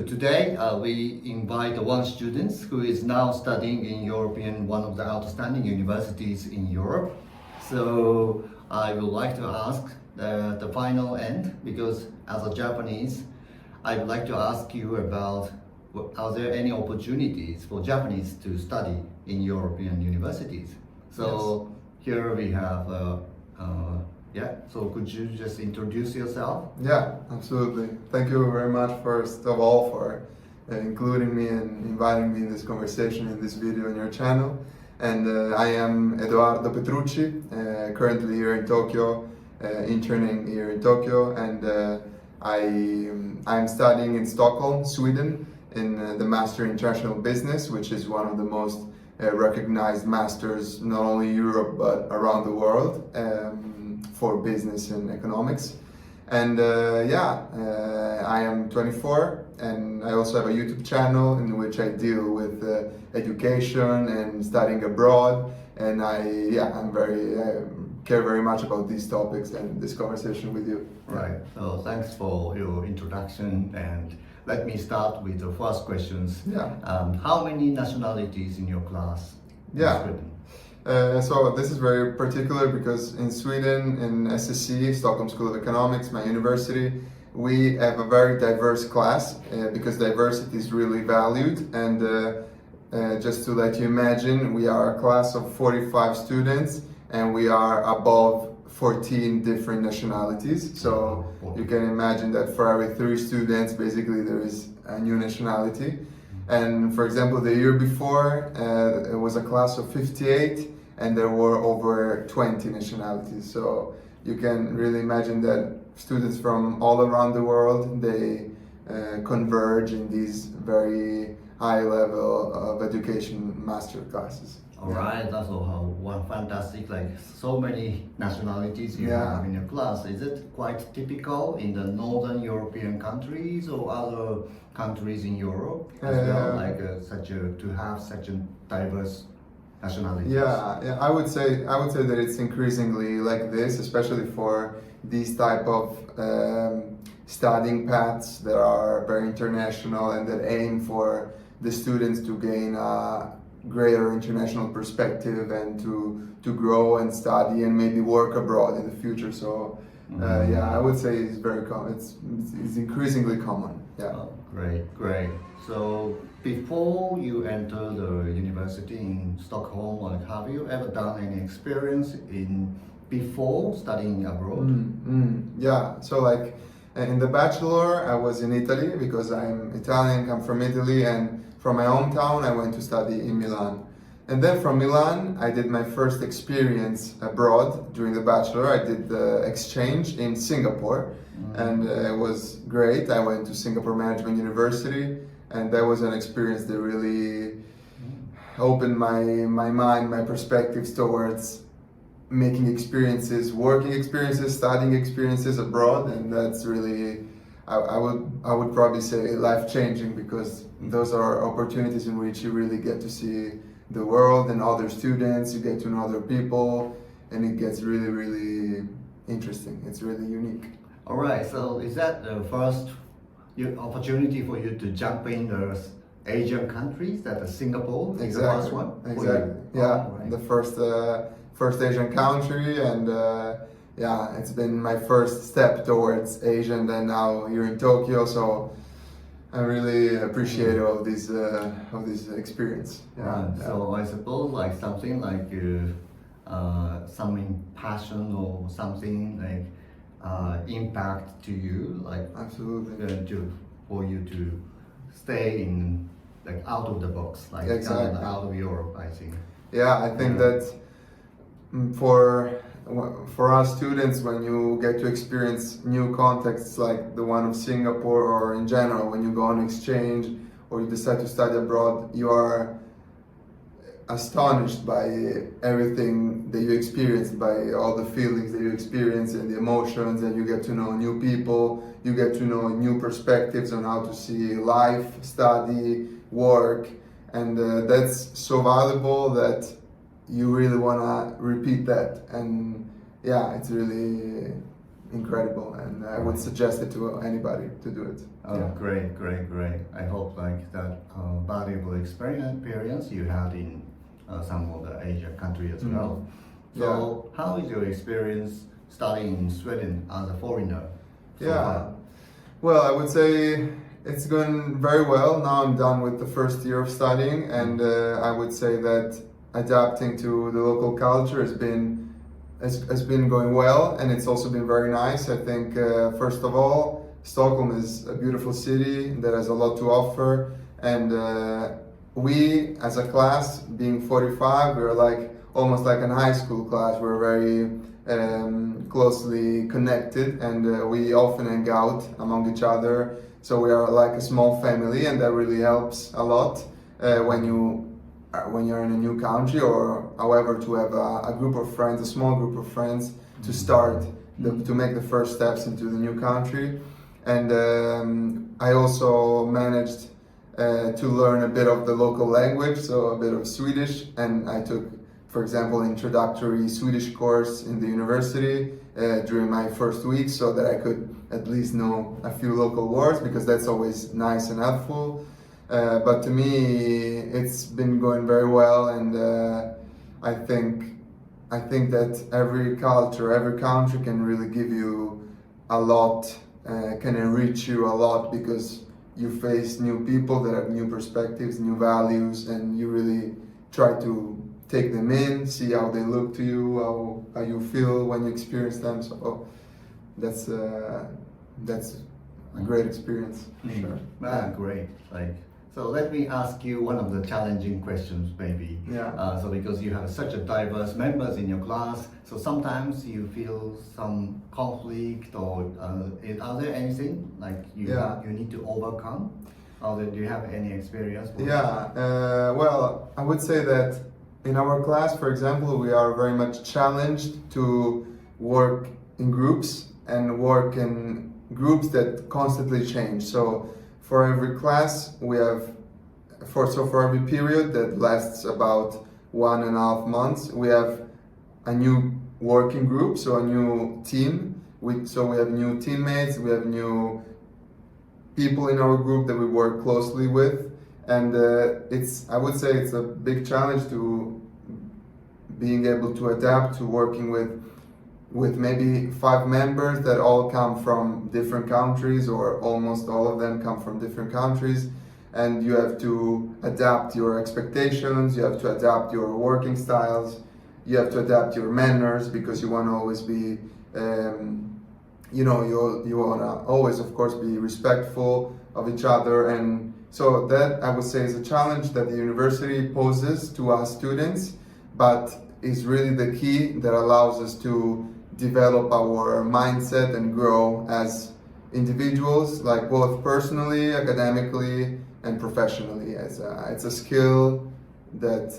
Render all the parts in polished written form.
Today, we invite one student who is now studying in one of the outstanding universities in Europe. So I would like to ask the final end, because as a Japanese, I would like to ask you about are there any opportunities for Japanese to study in European universities? So here we have so could you just introduce yourself? Yeah, absolutely. Thank you very much, first of all, for including me and inviting me in this conversation, in this video on your channel. And I am Edoardo Petrucci, currently here in Tokyo, interning here in Tokyo, and I'm studying in Stockholm, Sweden, in the Master in International Business, which is one of the most recognized masters, not only in Europe but around the world, for business and economics. And I am 24, and I also have a YouTube channel in which I deal with education and studying abroad. And I care very much about these topics and this conversation with you. Right. So thanks for your introduction, and let me start with the first questions. Yeah. How many nationalities in your class in Sweden? So this is very particular because in Sweden, in SSC, Stockholm School of Economics, my university, we have a very diverse class because diversity is really valued. And just to let you imagine, we are a class of 45 students and we are above 14 different nationalities. So you can imagine that for every 3 students, basically there is a new nationality. And for example, the year before, it was a class of 58 and there were over 20 nationalities. So you can really imagine that students from all around the world, they converge in these very high level of education master classes. All right, that's one fantastic, like so many nationalities you have in your class. Is it quite typical in the Northern European countries or other countries in Europe as well, like to have such a diverse nationalities? Yeah, I would say that it's increasingly like this, especially for these type of studying paths that are very international and that aim for the students to gain a greater international perspective and to grow and study and maybe work abroad in the future. So I would say it's very common. It's increasingly common. Yeah. Oh, great. So before you enter the university in Stockholm, like, have you ever done any experience before studying abroad? Yeah. So like in the bachelor, I was in Italy because I'm Italian, come from Italy, and from my hometown, I went to study in Milan. And then from Milan, I did my first experience abroad during the bachelor. I did the exchange in Singapore, and it was great. I went to Singapore Management University, and that was an experience that really opened my mind, my perspectives towards making experiences, working experiences, studying experiences abroad, and that's really, I would probably say, life-changing, because those are opportunities in which you really get to see the world and other students, you get to know other people, and it gets really, really interesting. It's really unique. All right, so is that the first opportunity for you to jump in the Asian countries, that Singapore is the first one? Exactly, the first Asian country, and it's been my first step towards Asia, and then now you're in Tokyo, so I really appreciate all this experience. So I suppose like something like some passion or something like impact to you, like absolutely for you to stay in like out of the box, like out of Europe, I think. Yeah, I think that for us students, when you get to experience new contexts like the one of Singapore, or in general when you go on exchange or you decide to study abroad, you are astonished by everything that you experience, by all the feelings that you experience and the emotions, and you get to know new people, you get to know new perspectives on how to see life, study, work, and that's so valuable that you really want to repeat that. And it's really incredible, and I would suggest it to anybody to do it. Oh, great. I hope like that valuable experience you had in some of the Asian countries as well. So, how is your experience studying in Sweden as a foreigner? So far? Well, I would say it's going very well. Now I'm done with the first year of studying, and I would say that adapting to the local culture has been going well, and it's also been very nice. I think first of all, Stockholm is a beautiful city that has a lot to offer, and we as a class, being 45, we're like almost like an high school class. We're very closely connected, and we often hang out among each other, so we are like a small family, and that really helps a lot when you're in a new country, or however, to have a group of friends, a small group of friends to start to make the first steps into the new country. And I also managed to learn a bit of the local language, so a bit of Swedish, and I took, for example, introductory Swedish course in the university during my first week, so that I could at least know a few local words, because that's always nice and helpful. But to me, it's been going very well, and I think that every culture, every country can really give you a lot, can enrich you a lot, because you face new people that have new perspectives, new values, and you really try to take them in, see how they look to you, how you feel when you experience them. So that's a great experience. Sure. Great. So let me ask you one of the challenging questions, maybe. So because you have such a diverse members in your class, so sometimes you feel some conflict, or are there anything like you need to overcome? Or do you have any experience? Well, I would say that in our class, for example, we are very much challenged to work in groups, and work in groups that constantly change. So for every class, we have, for every period that lasts about 1.5 months, we have a new working group, so a new team. So we have new teammates, we have new people in our group that we work closely with, and I would say it's a big challenge to being able to adapt to working with maybe 5 members that all come from different countries, or almost all of them come from different countries, and you have to adapt your expectations, you have to adapt your working styles, you have to adapt your manners, because you want to always be you want to always, of course, be respectful of each other. And so that, I would say, is a challenge that the university poses to us students, but is really the key that allows us to develop our mindset and grow as individuals, like both personally, academically, and professionally. It's a skill that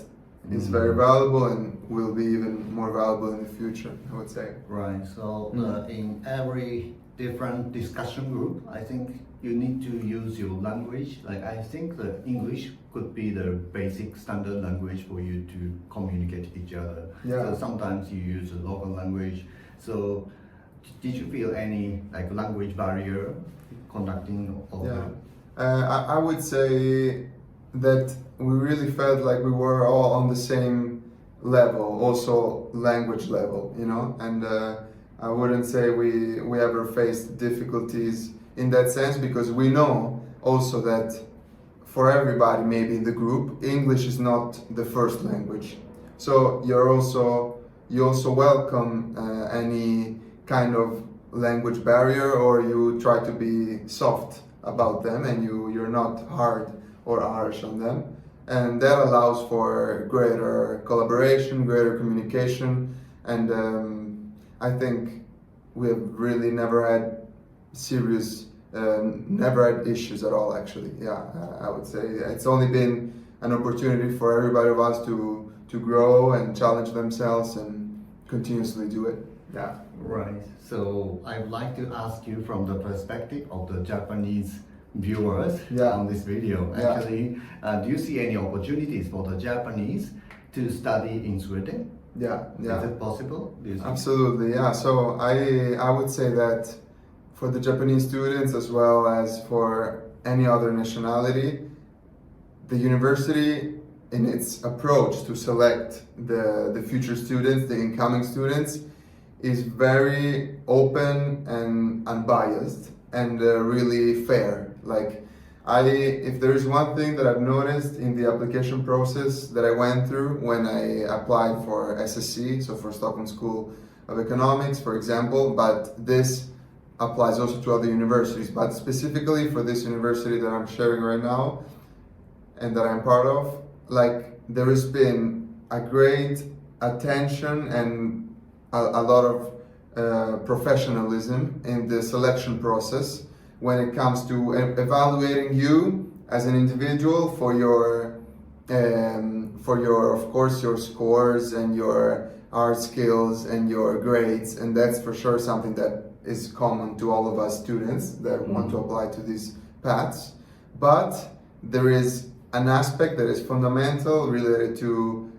is very valuable and will be even more valuable in the future, I would say. Right. So in every different discussion group, I think you need to use your language. Like, I think that English could be the basic standard language for you to communicate with each other. So sometimes you use a local language. So did you feel any like language barrier conducting all that? I would say that we really felt like we were all on the same level, also language level, and I wouldn't say we ever faced difficulties in that sense, because we know also that for everybody maybe in the group, English is not the first language. So you also welcome any kind of language barrier, or you try to be soft about them, and you're not hard or harsh on them, and that allows for greater collaboration, greater communication, and I think we have really never had issues at all, actually. I would say it's only been an opportunity for everybody of us to grow and challenge themselves and continuously do it. Right. So I would like to ask you from the perspective of the Japanese viewers on this video. Actually, do you see any opportunities for the Japanese to study in Sweden? Yeah, yeah. Is it possible? Do you think? Absolutely, yeah. So I would say that for the Japanese students as well as for any other nationality, the university in its approach to select the future students, the incoming students, is very open and unbiased and really fair. Like, if there is one thing that I've noticed in the application process that I went through when I applied for SSC, so for Stockholm School of Economics, for example, but this applies also to other universities, but specifically for this university that I'm sharing right now and that I'm part of, like, there has been a great attention and a lot of professionalism in the selection process when it comes to evaluating you as an individual for your of course your scores and your art skills and your grades, and that's for sure something that is common to all of us students that want to apply to these paths. But there is an aspect that is fundamental related to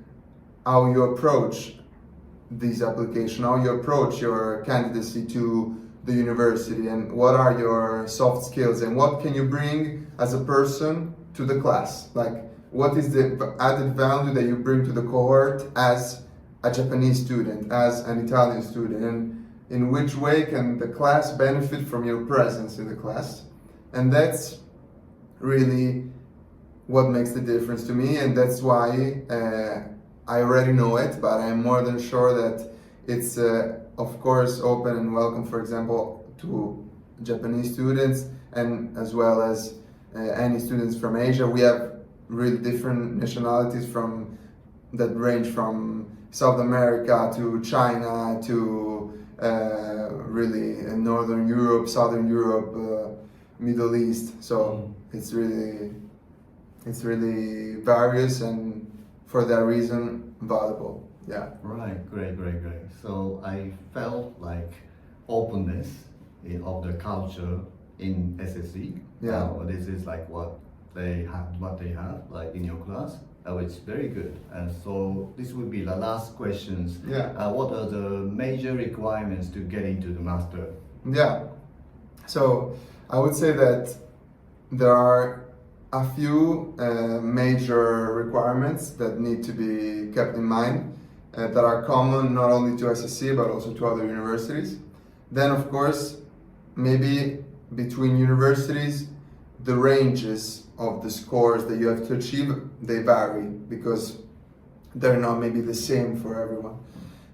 how you approach these applications, how you approach your candidacy to the university, and what are your soft skills and what can you bring as a person to the class. Like, what is the added value that you bring to the cohort as a Japanese student, as an Italian student, and in which way can the class benefit from your presence in the class. And that's really what makes the difference to me, and that's why I already know it, but I'm more than sure that it's of course open and welcome, for example, to Japanese students and as well as any students from Asia. We have really different nationalities that range from South America to China to really Northern Europe, Southern Europe, Middle East. So it's really various, and for that reason valuable. Yeah. Right, great. So I felt like openness of the culture in SSC. Yeah. This is like what they have like in your class, which is very good. And so this would be the last questions. Yeah. What are the major requirements to get into the master? Yeah. So I would say that there are a few major requirements that need to be kept in mind that are common not only to SSC but also to other universities. Then, of course, maybe between universities, the ranges of the scores that you have to achieve, they vary because they're not maybe the same for everyone,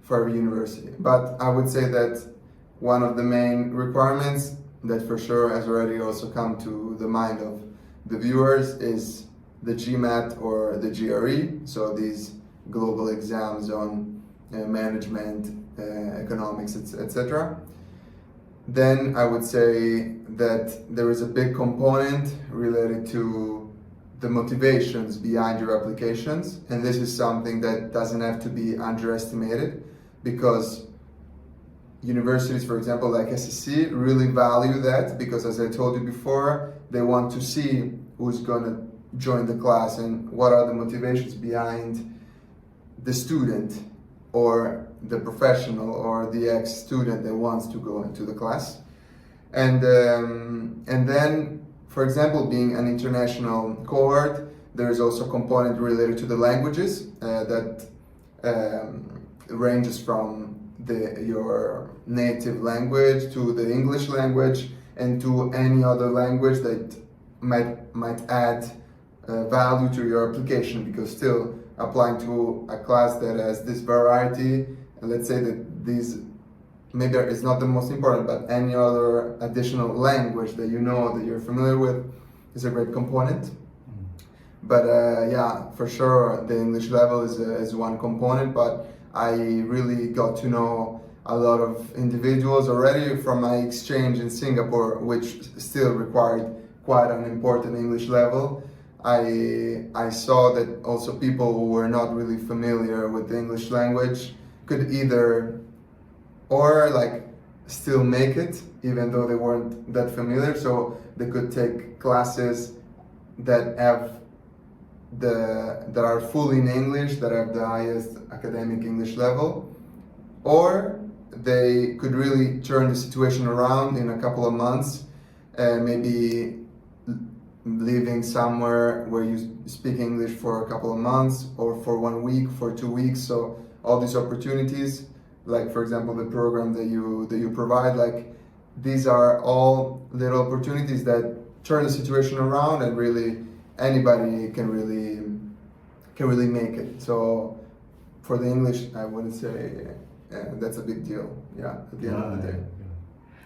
for every university. But I would say that one of the main requirements that for sure has already also come to the mind of the viewers is the GMAT or the GRE, so these global exams on management, economics, etc. Then I would say that there is a big component related to the motivations behind your applications, and this is something that doesn't have to be underestimated because universities, for example, like SSC, really value that because, as I told you before, they want to see who's going to join the class and what are the motivations behind the student or the professional or the ex-student that wants to go into the class. And then, for example, being an international cohort, there is also a component related to the languages that ranges from your native language to the English language and to any other language that might add value to your application, because still applying to a class that has this variety, and let's say that these maybe is not the most important, but any other additional language that you know that you're familiar with is a great component. But yeah, for sure the English level is one component, but I really got to know a lot of individuals already from my exchange in Singapore, which still required quite an important English level. I saw that also people who were not really familiar with the English language could either or like still make it even though they weren't that familiar, so they could take classes that have that are fully in English, that have the highest academic English level, or they could really turn the situation around in a couple of months, maybe living somewhere where you speak English for a couple of months, or for 1 week, for 2 weeks. So all these opportunities, like for example the program that you provide, like these are all little opportunities that turn the situation around, and really anybody can really make it. So for the English, I wouldn't say that's a big deal. Yeah, at the end of the day.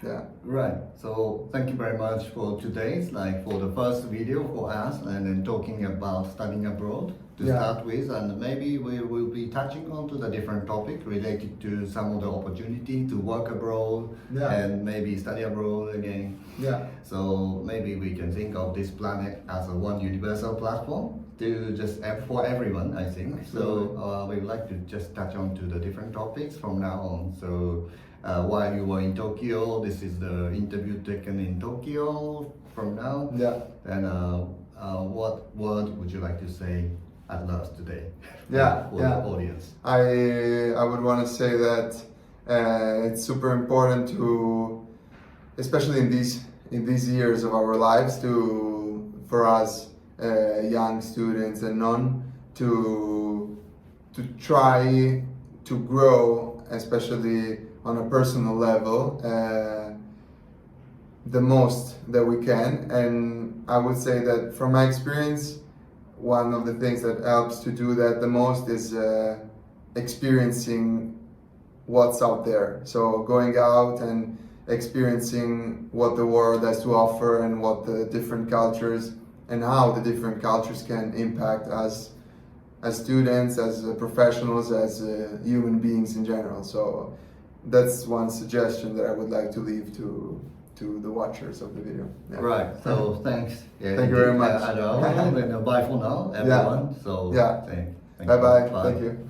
Yeah. Right. So thank you very much for today's, for the first video for us, and then talking about studying abroad to start with, and maybe we will be touching on to the different topic related to some of the opportunity to work abroad and maybe study abroad again. Yeah. So maybe we can think of this planet as a one universal platform to just for everyone, I think. Absolutely. So we would like to just touch on to the different topics from now on. So while you were in Tokyo, this is the interview taken in Tokyo from now. Yeah. And what word would you like to say at last today for the audience? I would want to say that it's super important to, especially in these years of our lives, for us young students and none to try to grow, especially on a personal level, the most that we can. And I would say that from my experience, one of the things that helps to do that the most is experiencing what's out there. So going out and experiencing what the world has to offer, and what the different cultures and how the different cultures can impact us as students, as professionals, as human beings in general. So that's one suggestion that I would like to leave to the watchers of the video. Yeah. Right. So thanks. Thank you very much. And bye for now, everyone. So Yeah. thank Bye bye. you. Thank you.